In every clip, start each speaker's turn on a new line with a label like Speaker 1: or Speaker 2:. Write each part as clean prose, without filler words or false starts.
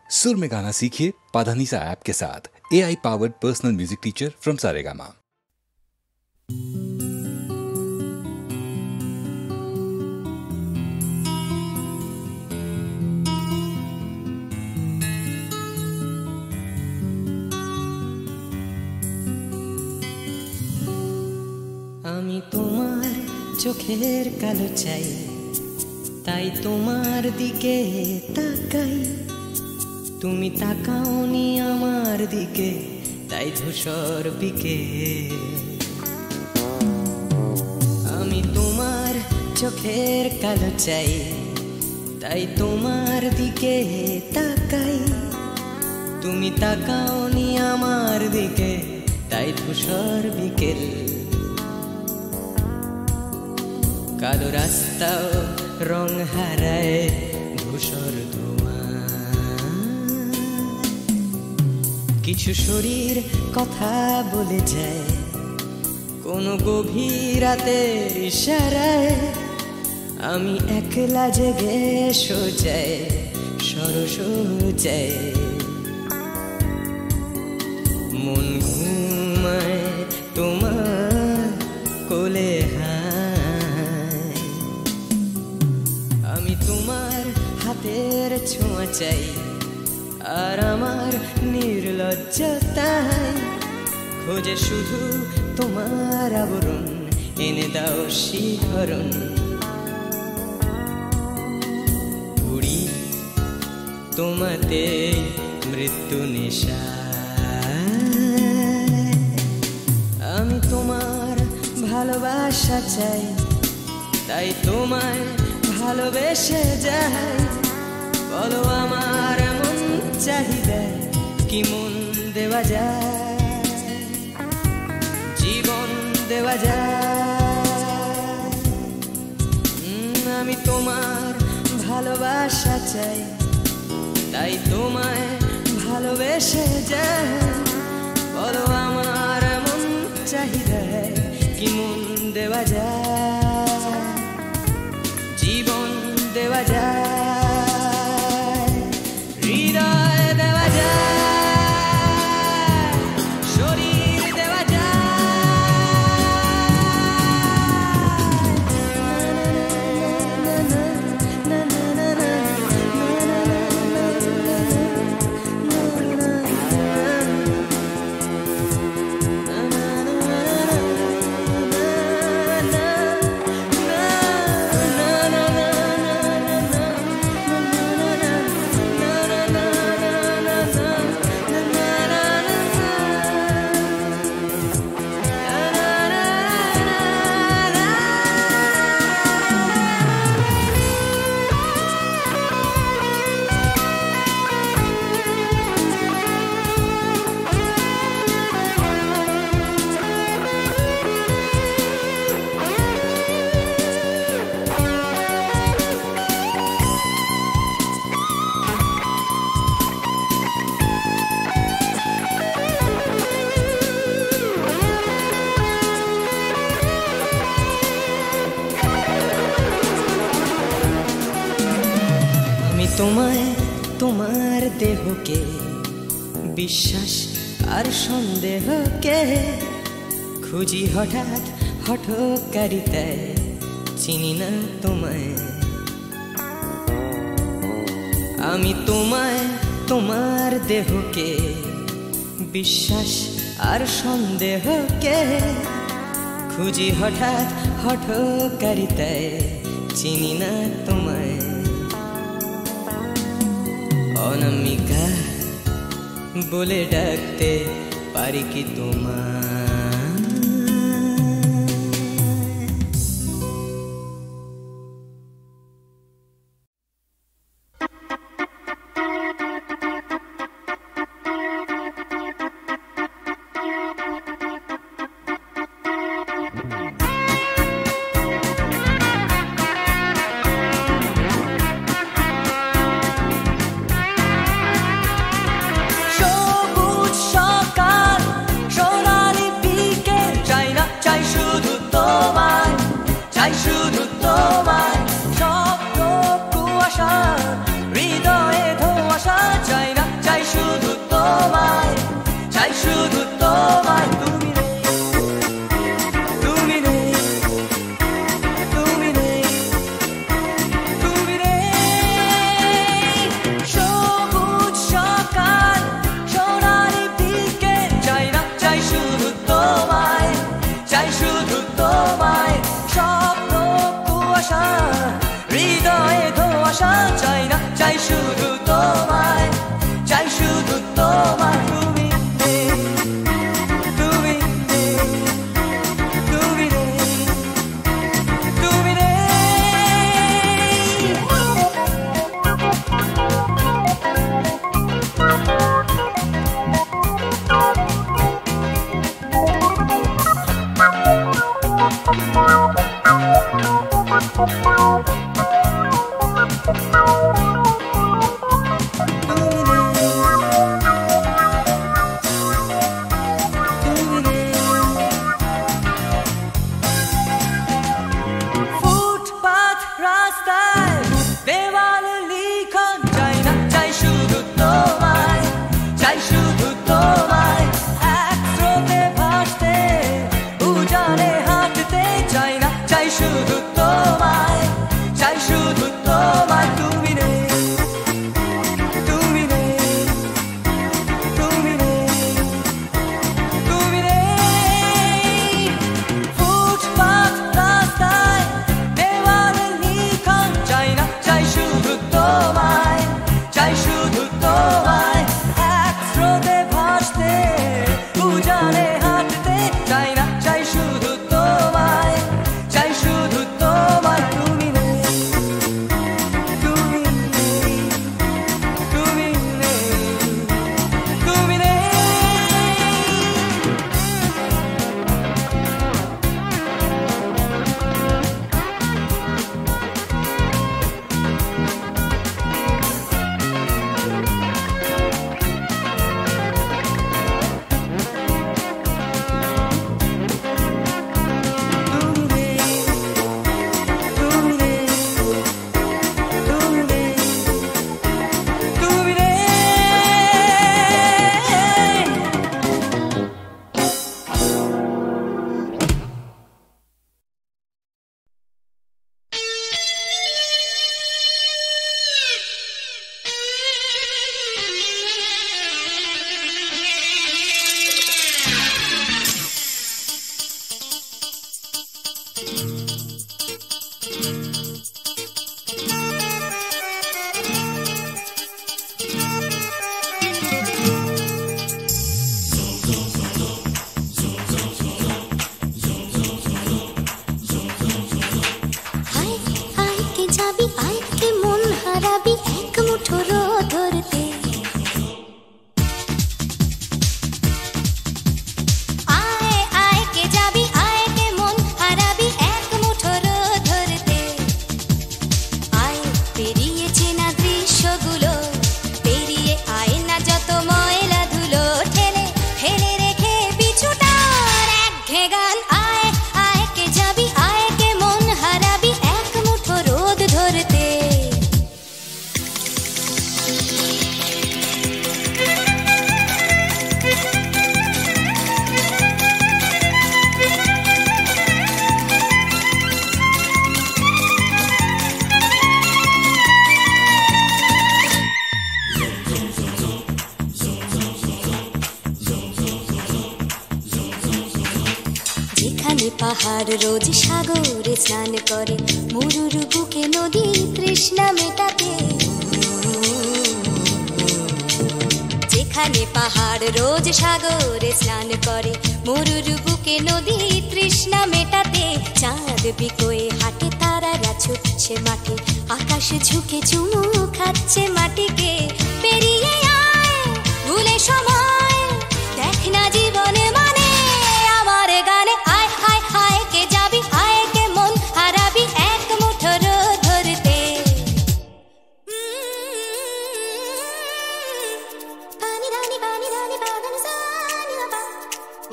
Speaker 1: सुर में गाना सीखिए पाधानीसा ऐप के साथ। AI powered personal music teacher from Saregama.
Speaker 2: আমি তোমার চোখের কালো চাই, তাই তোমার দিকে তাকাই। তুমি তাকাওনি আমার দিকে, তাই ধূসর বিকেল। আমি তোমার চোখের কালো চাই, তাই তোমার দিকে তাকাই। তুমি তাকাওনি আমার দিকে, তাই ধূসর বিকেল। কালো রাস্তাও রং হারায় ধূসর ধোঁয়া। কিছু শরীর কথা বলে যায় কোনো গভীর রাতের ইশারায়। আমি একলা জেগে সোজায় সরসোজায়। মন ঘুমায় তোমার কোলে হায়। আমি তোমার হাতের ছোঁয়া চাই, আর আমার নির্লজ্জতায় খোঁজে শুধু তোমার আবরণ। এনে দাও শিহরণ। উড়ি তোমাতে মৃত্যু নেশা। আমি তোমার ভালোবাসা চাই, তাই তোমায় ভালোবেসে যাই। বলো আমার মন চাহিদা কি মন দেওয়া যায়, জীবন দেওয়া যায়। আমি তোমার ভালোবাসা চাই, তাই তোমায় ভালোবেসে যাই। বলো আমার মন চাহিদা কি মন দেওয়া যায়, জীবন দেওয়া যায়, হৃদয় দেওয়া যায়, শরীর দেওয়া তোমায় তোমার দেহকে বিশ্বাস আর সন্দেহকে খুঁজি হঠাৎ হঠকারিতায়। চিনি না তোমায় আমি, তোমায় তোমার দেহকে বিশ্বাস আর সন্দেহকে খুঁজি হঠাৎ হঠকারিতায়। চিনি না তোমায় অনামিকা বলে ডাকতে পারি কি তোমায়? China শুধু তোমায় তুমি নেই তুমি নেই তুমি নেই তুমি নেই সবুজ সকাল সোনালি বিকেল চাই না চাই শুধু তোমায় চাই শুধু তোমায় স্বপ্ন কুয়াশা হৃদয়ে ধোঁয়াশা চাই না চাই শুধু তোমায় চাই শুধু তোমায় তুমি নেই তুমি নেই তুমি নেই তুমি নেই ফুটপাত রাস্তায় দেওয়ালে লিখন চাই না চাই শুধু তোমায় চাই শুধু তোমায় এক স্রোতে ভাসতে উজানে হাঁটতে চাই না চাই শুধু তোমায় চাই শুধু তোমায় তুমি নেই তুমি নেই তুমি নেই তুমি নেই ফুটপাত রাস্তায় দেওয়ালে লিখন চাই না চাই শুধু তোমায় চাই শুধু তোমায় এক স্রোতে ভাসতে উজানে হাঁটতে চাই না চাই শুধু তোমায় চাই শুধু তোমায় তুমি নেই তুমি নেই তুমি নেই তুমি নেই
Speaker 3: পাহাড় রোজ সাগরে স্নান করে মরুর বুকে নদী তৃষ্ণা মেটাতে যেখানে পাহাড় রোজ সাগরে স্নান করে মরুর বুকে নদী তৃষ্ণা মেটাতে চাঁদ বিকোয়ে হাঁটে তারারা ছুটছে মাঠে আকাশ ঝুঁকে চুমু খাচ্ছে মাটিকে পেরিয়ে আয় ভুলে সময় দেখ না জীবনে মানে আমার গানে আয় হায় হায় কে যাবি আয় কে মন হারাবি এক মুঠোর ধরতে পানি রানি পানি রানি পানি সানি রাবা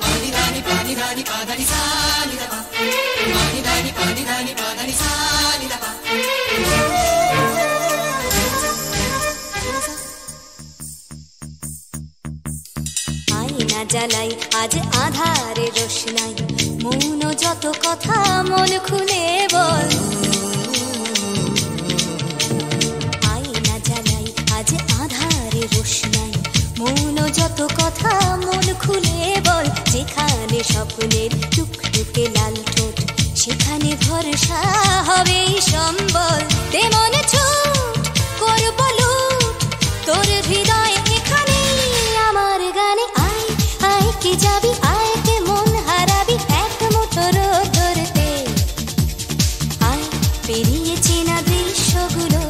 Speaker 3: পানি রানি পানি রানি পানি সানি রাবা পানি রানি পানি সানি রাবা আয় আয়না জ্বালাই আজ আধারে রোশনাই, মন যত কথা মন খুলে বল। আয়না জ্বালাই আজ আধারে রোশনাই, মন যত কথা মন খুলে বল। যেখানে স্বপ্নের টুকটুকে লাল ঠোঁট, সেখানে ভরসা হবে সম্বল। তেমন ছুট করব লুট তোর হৃদয় এখানে আমার গানে। আয় আয় কে যাবি, আয় কে মন হারাবি এক মুঠো রোদ ধরতে। আয় পেরিয়ে চেনা দৃশ্যগুলো,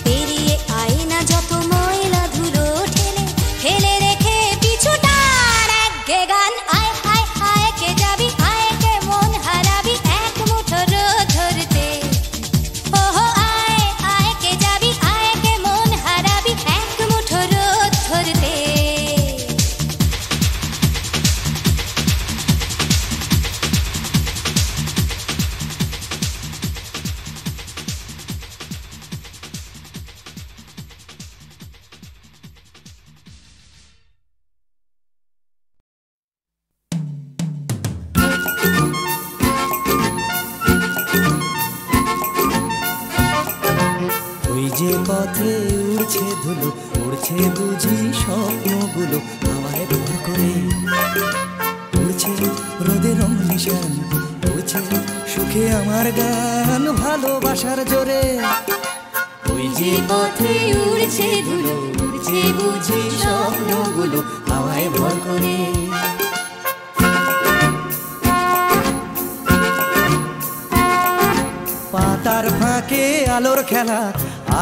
Speaker 3: পেরিয়ে আয় না যত ময়লা ধুলো, ঠেলে ফেলে রেখে পিছুটার এক গান। আয় আয় আয় কে যাবি, আয় কে মন হারাবি এক মুঠো রোদ ধরতে। ওহো আয় আয় কে যাবি, আয় কে মন হারাবি এক মুঠো রোদ ধরতে।
Speaker 4: ওই যে পথে উড়ছে ধুলো, উড়ছে বুঝি স্বপ্নগুলো হাওয়ায় ভর করে। উড়ছে রোদে রং নিশান, উড়ছে সুখে আমার গান ভালোবাসার জোরে। ওই যে পথে উড়ছে ধুলো, উড়ছে বুঝি স্বপ্নগুলো হাওয়ায় ভর করে। পাতার ফাঁকে আলোর খেলা,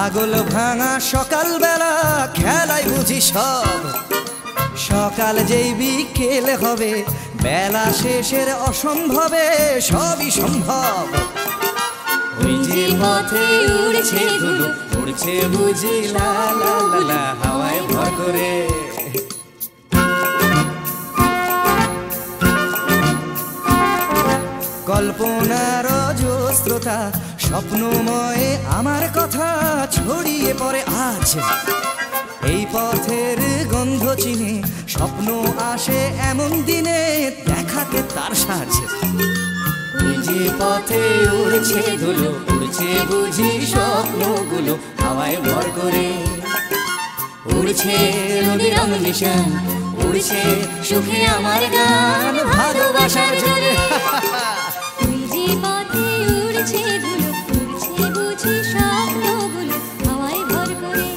Speaker 4: আগল ভাঙা সকাল বেলা, খেলাই বুঝি সব। সকাল যেই বিকেল হবে, বেলা শেষের অসম্ভবে সবই সম্ভব। ওই যে পথে উড়ছে ধুলো, উড়ছে বুঝি লা লা লা লা হাওয়ায় ভর করে। কল্পনার অজস্রতা, স্বপ্নময় আমার কথা ছড়িয়ে পড়ে আজ। এই পথের গন্ধ চিনে স্বপ্ন আসে এমন দিনে, দেখাতে তার সাজ। ওই যে পথে উড়ছে ধুলো, উড়ছে বুঝি স্বপ্নগুলো হাওয়ায় ভর করে। উড়ছে রোদে রং নিশান, উড়ছে সুখে আমার গান ভালোবাসার জোরে।
Speaker 3: ওই যে পথে উড়ছে ধুলো, উড়ছে বুঝি স্বপ্নগুলো হাওয়ায় ভর করে।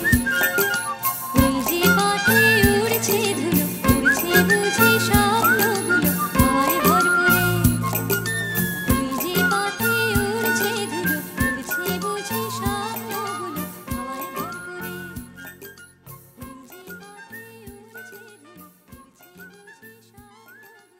Speaker 3: ওই যে পথে উড়ছে ধুলো, উড়ছে বুঝি স্বপ্নগুলো হাওয়ায় ভর করে। ওই যে পথে উড়ছে ধুলো, উড়ছে বুঝি স্বপ্নগুলো হাওয়ায় ভর করে। ওই যে পথে উড়ছে ধুলো, উড়ছে বুঝি স্বপ্নগুলো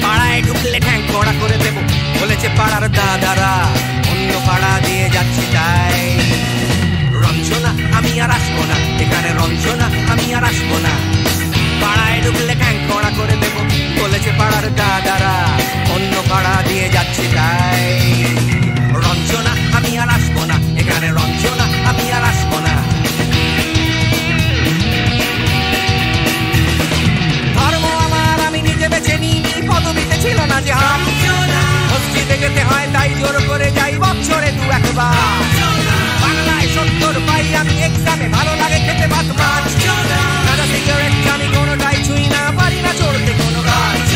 Speaker 5: পাড়ায় ঢুকলে ঠ্যাং কড়া করে দেব বলেছে পাড়ার দাদারা, অন্য পাড়া দিয়ে যাচ্ছি তাই। রঞ্জনা আমি আর আসবো না, এখানে রঞ্জনা আমি আর আসবো না। পাড়ায় ঢুকলে ঠ্যাং কড়া করে দেব বলেছে পাড়ার দাদারা, অন্য পাড়া দিয়ে যাচ্ছি তাই। রঞ্জনা আমি আর আসবো না, এখানে রঞ্জনা আমি আর আসবো না। ধর্ম আমার আমি নিজে বেছে নিই, পদবিতে ছিল না যে হাত। মসজিদে যেতে হয় তাই জোর করে যাই বছরে দু একবার। বাংলায় 70 পাই আমি এক্সামে, ভালো লাগে খেতে ভাত মাছ। দাদা সিগারেট আমি কোনোটাই ছুঁই না, পারি না চড়তে কোনো গাছ।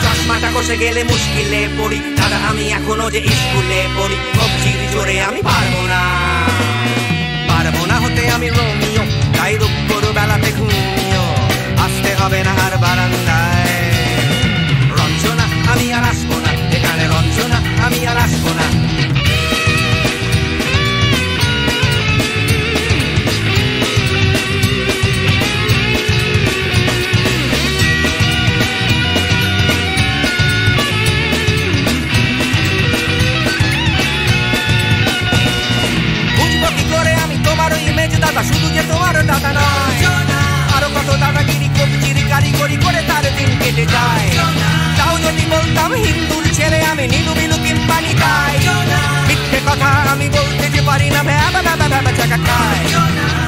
Speaker 5: চশমাটা কষে গেলে মুশকিলে পড়ি, দাদা আমি এখনো যে স্কুলে পড়ি। কবজির জোরে আমি পারবো না, পারবো না হতে আমি রোমিও, তাই রূপর বেলাতে ঘুমিও। আসতে হবে না আর বারান্দায়। রঞ্জনা আমি আর আসবো না, এখানে রঞ্জনা আমি আর আসবো না। কেটে যায়। তাও যদি বলতাম হিন্দুর ছেলে আমি, নীলু বিলু কিম্পানি খাই। মিথ্যে কথা আমি বলতে যে পারি না, ভ্যাবা ভ্যাবা ভ্যাবা চাকা খায়।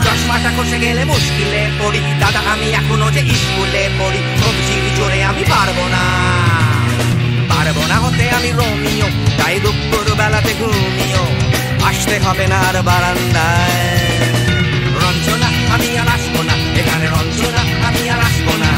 Speaker 5: চশমাটা খসে গেলে মুশকিলে পড়ি, দাদা আমি এখনো যে স্কুলে পড়ি। কবজির জোরে আমি পারবো না, পারবো না হতে আমি রোমিও, তাই দুপুর বেলাতে ঘুমিও আসতে হবে না আর বারান্দায়। রঞ্জনা আমি আর আসবো না এখানে, রঞ্জনা আমি আর আসবো না।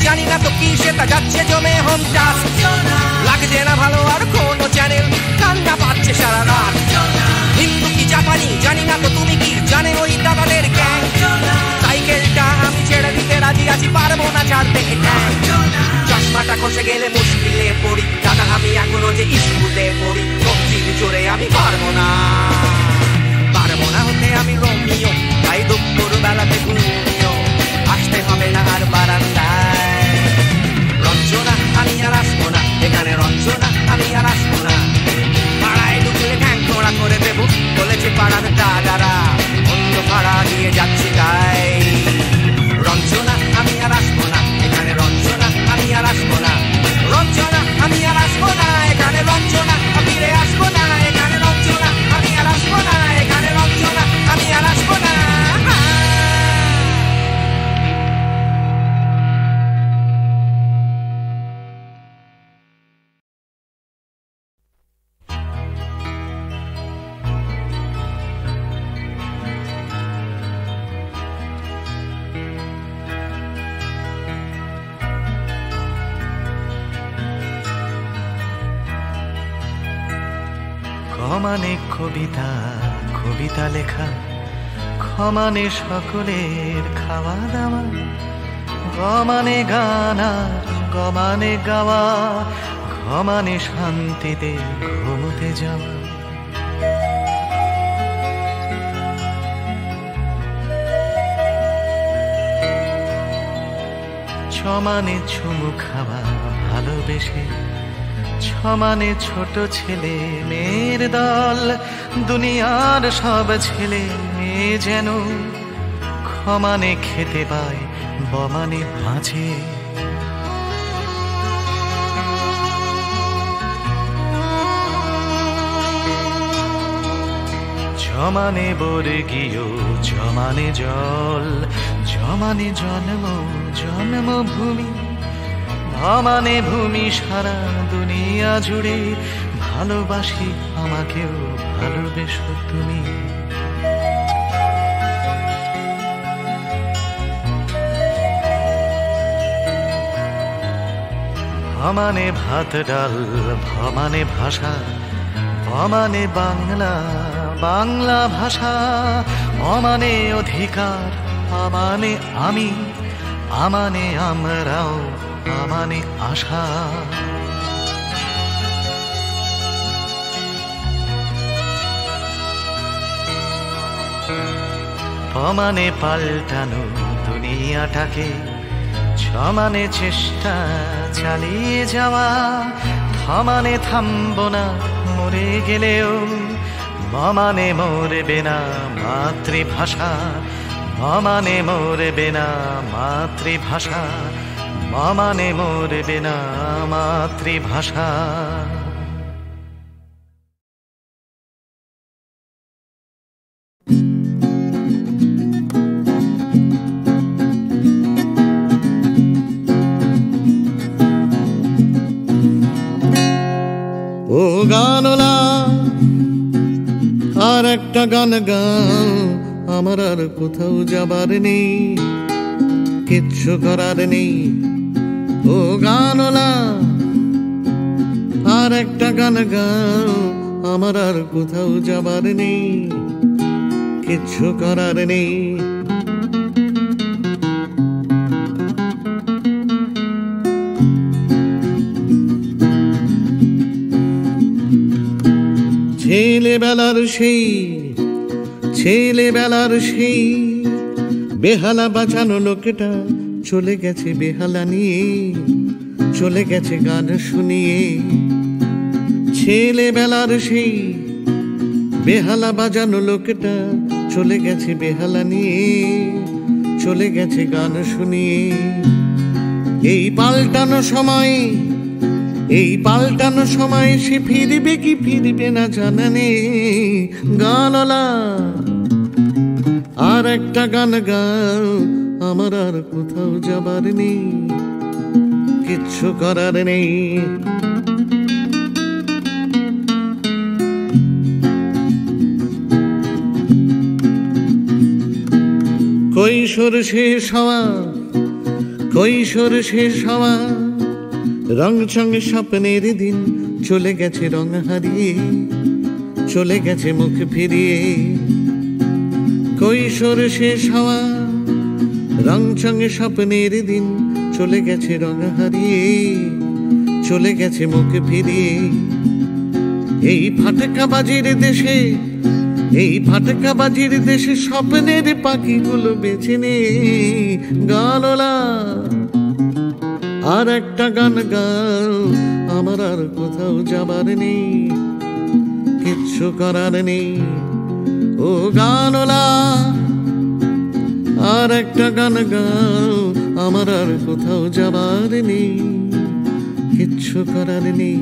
Speaker 5: জানি না তো কি সেটা যাচ্ছে জমে হোম টাস্ক, লাগছে না ভালো আর কোনো চ্যানেল, কান্না পাচ্ছে সারা রাত। হিন্দু কি জাপানি জানি না তো তুমি কি জানে ওই দাদাদের গ্যাং। সাইকেলটা আমি ছেড়ে দিতে রাজি আছি, পারবো না ছাড়তে এটা। চশমাটা খসে গেলে মুশকিলে পড়ি, দাদা আমি এখনো যে স্কুলে পড়ি। কবজির জোরে আমি পারবো না, পারবো না হতে আমি রোমিও, তাই দুপুর বেলাতে ঘুমিও আসতে হবে না আর বারান্দায়। রঞ্জনা আমি আর আসবো না এখানে, রঞ্জনা আমি আর আসবো না। পাড়ায় ঢুকলে ঠ্যাং খোঁড়া করে দেবো বলেছে পাড়ার দাদারা, অন্য পাড়া দিয়ে যাচ্ছি তাই। রঞ্জনা আমি আর আসবো না এখানে, রঞ্জনা আমি আর আসবো না। রঞ্জনা আমি আর আসবো না এখানে, রঞ্জনা ফিরে আসবো না এখানে, রঞ্জনা আমি আর আসবো না এখানে, রঞ্জনা আমি আর আসবো না।
Speaker 4: ক্ষমানে কবিতা কবিতা লেখা, ক্ষমানে সকলের খাওয়া দাওয়া, গমানে গান আর গমানে গাওয়া, ঘমানে শান্তিতে ঘুমোতে যাওয়া। ছমানে চুমু খাওয়া ভালোবেসে, ছমানে ছোট ছেলে মেয়ের দল, দুনিয়ার সব ছেলে মেয়ে যেন ক্ষমানে খেতে পায় বমানে মাঝে। জমানে বর্গীয় জমানে জল, জমানে জন্ম জন্মভূমি, ভমানে ভূমি সারা দুনিয়া জুড়ে, ভালোবাসি আমাকেও ভালোবেসো তুমি। ভমানে ভাত ডাল ভমানে ভাষা, ভমানে বাংলা বাংলা ভাষা, অমানে অধিকার আমানে আমি, আমানে আমরাও আমানে আশা। ভমানে পাল্টানো দুনিয়াটাকে, সমানে চেষ্টা চালিয়ে যাওয়া, থামানে থামবো না মরে গেলেও, মমানে মরবে না মাতৃভাষা, মমানে মরবে না মাতৃভাষা, মমানে মরবে না মাতৃভাষা।
Speaker 6: ও গানলা আর একটা গান গাও, আমার আর কোথাও যাবার নেই, কিচ্ছু করার নেই। ও গানলা আর একটা গান গাও, আমার আর কোথাও যাবার নেই, কিচ্ছু করার নেই। ছেলেবেলার সেই বেহালা বাঁচানো লোকটা চলে গেছে বেহালা নিয়ে, চলে গেছে গান শুনিয়ে। ছেলেবেলার সেই বেহালা বাজানো লোকটা চলে গেছে বেহালা নিয়ে, চলে গেছে গান শুনিয়ে। এই পাল্টানো সময় সে ফিরবে কি ফিরবে না জানা নেই। গানওয়ালা আর একটা গান গাও, আমার আর কোথাও যাবার নেই, কিচ্ছু করার নেই। কৈশোর শেষ হওয়া রং চঙে স্বপ্নের দিন চলে গেছে রং হারিয়ে, চলে গেছে মুখ ফিরিয়ে। কৈশোর শেষ হওয়া রং চঙে স্বপ্নের দিন চলে গেছে রং হারিয়ে, চলে গেছে মুখ ফিরিয়ে। এই ফাটকাবাজির দেশে স্বপ্নের পাখিগুলো বেছে নে। গানওয়ালা আর একটা গান গাও, আমার আর কোথাও যাবার নেই, কিচ্ছু করার নেই। ও গানওয়ালা আর একটা গান গাও, আমার আর কোথাও যাবার নেই, কিচ্ছু করার নেই।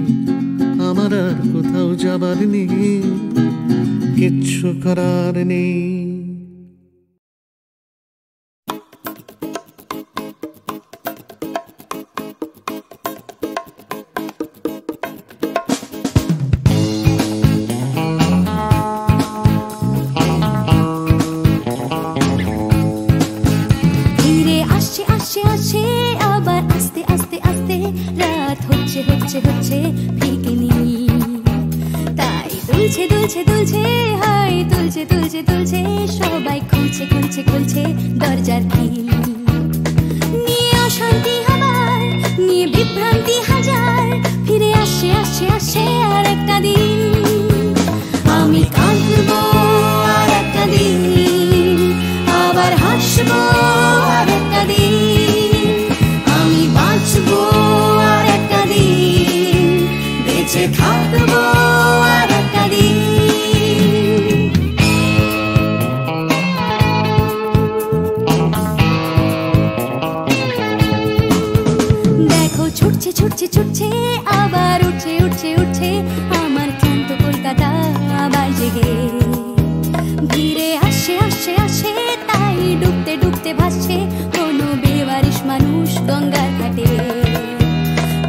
Speaker 6: আমার আর কোথাও যাবার নেই, কিচ্ছু করার নেই।
Speaker 3: তুলছে সবাই খুলছে দরজার কিল। নিয়ে অশান্তি হাবার, নিয়ে বিভ্রান্তি হাজার, ফিরে আসে আর একটা দিন। আমি কাঁদবো আর একটা দিন, আবার হাসবো আর একটা দিন। আমি বাঁচবো আর একটা দিন, বেঁচে থাকবো আর একটা দিন। ছুটছে আবার উঠছে আমার ক্লান্ত কলকাতা আবার জেগে। ধীরে আসে তাই ডুবতে ভাসছে কোনো বেওয়ারিশ মানুষ গঙ্গার ঘাটে।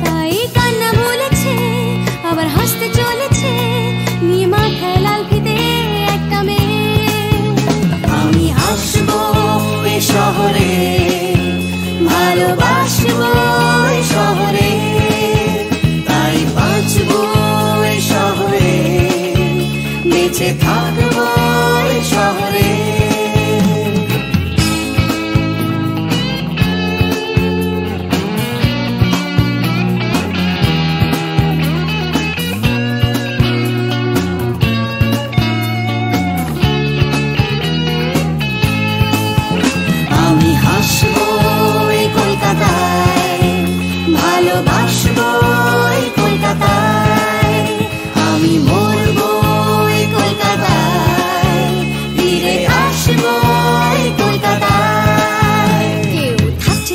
Speaker 3: তাই কান্না ভুলেছে আবার হাসতে চলেছে, নিয়ে মাথায় লাল ফিতে একটা মেয়ে। আমি আসবো এ শহরে, ভালোবাসবো এ শহরে, তাই বাঁচবো এ শহরে, বেঁচে থাকবো এ শহরে। আমি হাসবো এই কলকাতায়, ভালোবাসবো এই কলকাতায়, আমি মরবো এই কলকাতায়, ফিরে আসবো এই কলকাতায়। কেউ থাকছে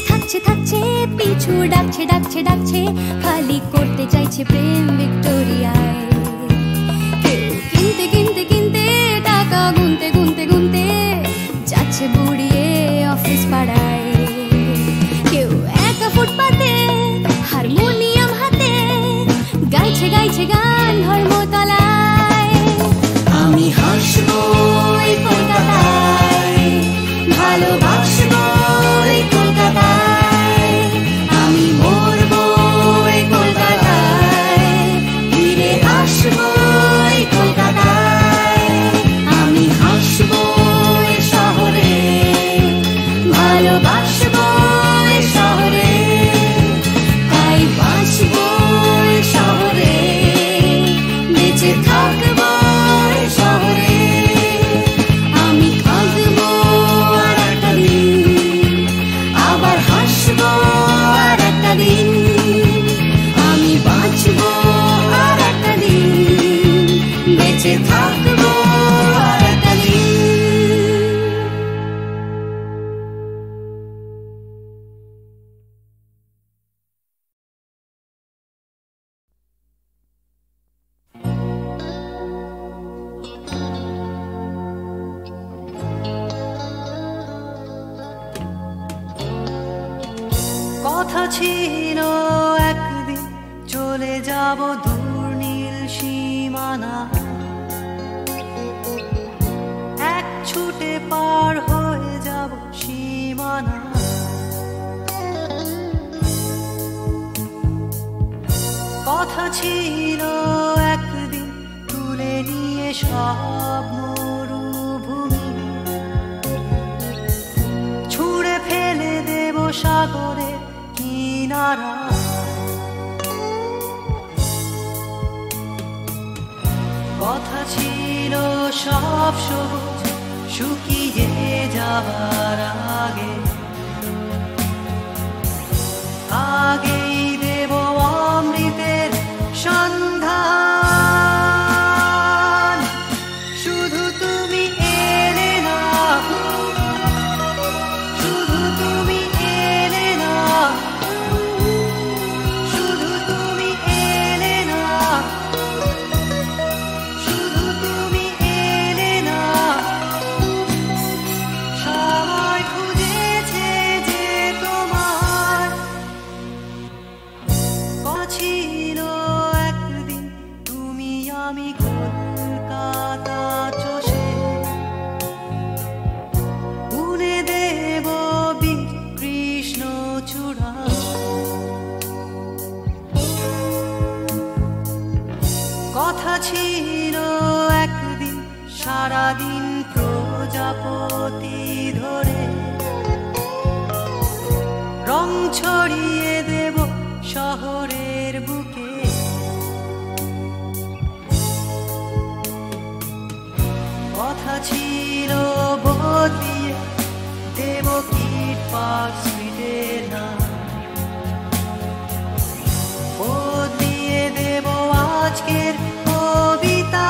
Speaker 3: পিছু ডাকছে, খালি করতে চাইছে প্রেম ভিক্টোরিয়ায়। কেউ কিনতে টাকা গুনতে যাচ্ছে বুড়িয়ে অফিস পাড়ায়। কেউ একা ফুটপাতে হারমোনিয়াম হাতে গাইছে গান ধর্মতলায়। আমি হাসবো এই কলকাতায়, ভালোবাসবো এই কলকাতায়, আমি মরবো এই কলকাতায়, ফিরে আসবো এই কলকাতায়। আমি হাসবো
Speaker 2: ছিল একদিন চলে যাব দূর নীল সীমানা, এক ছুটে পার হয়ে যাব সীমানা। কথা ছিল একদিন তুলে নিয়ে সব মরুভূমি, ছুঁড়ে ফেলে দেব সাগরের কিনারা। কথা ছিল সব সবুজ শুকিয়ে যাবার আগে, আগেই দেব অমৃতের সন্ধান। শুধু তুমি এলে না, শুধু তুমি এলে না, শুধু তুমি এলে না, শুধু তুমি এলে না। সবাই খুঁজেছে যে তোমার ছিল একদিন তুমি আমি কলকাতা চষে বুনে দেব বীর কৃষ্ণ চূড়া। কথা ছিল একদিন সারাদিন প্রজাপতি ধরে রং ছড়িয়ে দেব শহরের বুকে। কথা ছিল বদলিয়ে দেব কিট পার্ক স্ট্রিটের নাম, বদলিয়ে দেব আজকের কবিতা।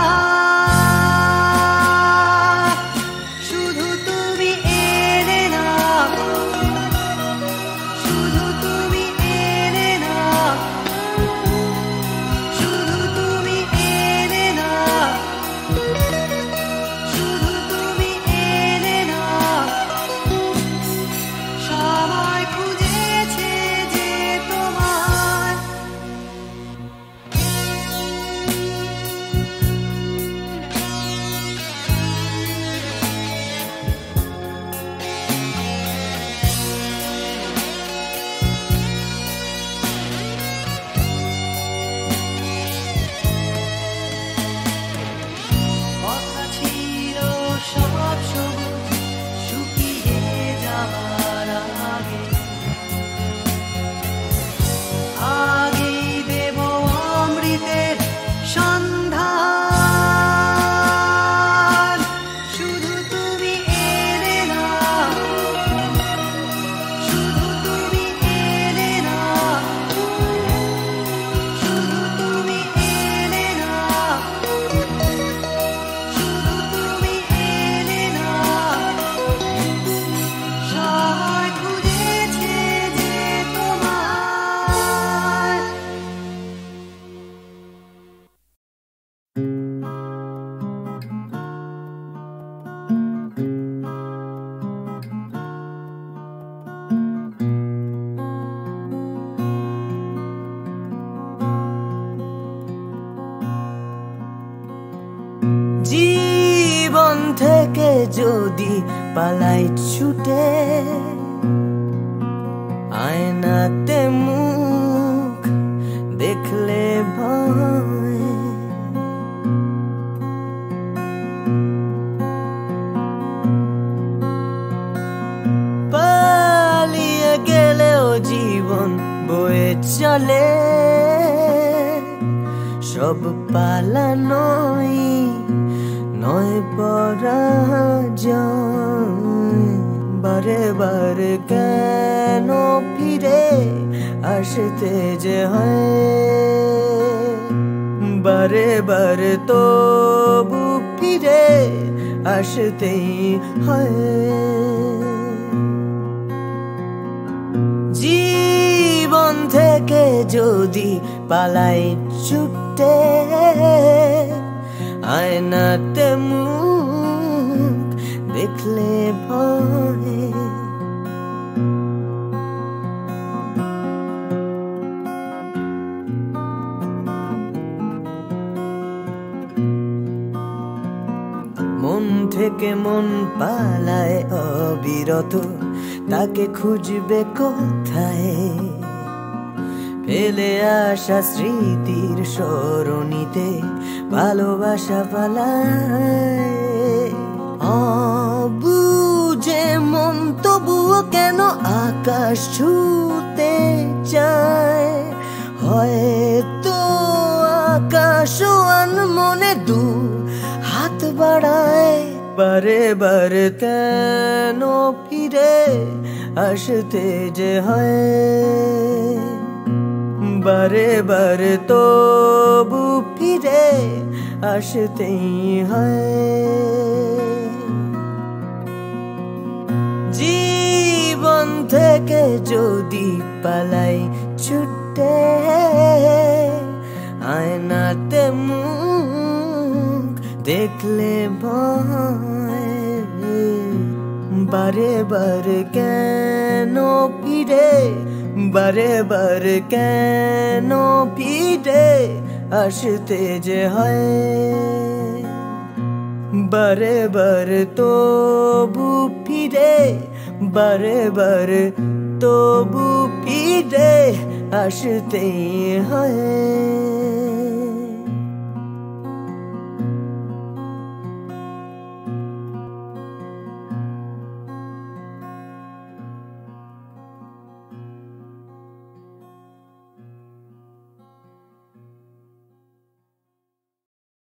Speaker 2: শুধু তুমি এলে না, শুধু তুমি এলে না, শুধু তুমি এলে না, শুধু তুমি এলে না। সবাই খুঁজেছে যে তোমার কথা ছিল সব সবুজ শুকিয়ে যাবার আগে, আগেই দেব অমৃতের সন্ধান। শুধু তুমি এলে না, শুধু তুমি এলে না, শুধু তুমি এলে না, শুধু তুমি এলে না। সবাই খুঁজেছে যে তোমার জীবন থেকে যদি পালাই ছুটে, আয়নাতে মুখ দেখলে ভয়, পালিয়ে গেলেও জীবন বয়ে চলে। সব পালানোই নয় পরাজয়, বারে বারে কেন ফিরে আসতে যে হয়, বারে বারে তবু ফিরে আসতেই হয়। জীবন থেকে যদি পালাই ছুটে, আয়নাতে মুখ দেখলে ভয়, থেকে মন পালায় অবিরত, তাকে খুঁজবে কোথায়? ফেলে আসা স্মৃতির সরণিতে ভালোবাসা পালায়। অবুঝে মন তবুও কেন আকাশ ছুতে চায়? হয়তো আকাশ মনে দু হাত বাড়ায়। বারে বারে কেন ফিরে আসতে যে হয়, বারে বারে তবু ফিরে আসতেই হয়। জীবন থেকে যদি পালাই ছুটে, আয়নাতে মুখ দেখলে ভয়। বারে বারে কেন ফিরে, বারে বারে কেন ফিরে আসতে যে হয়, বারে বারে তবু ফিরে, বারে বারে তবু ফিরে আসতেই হয়।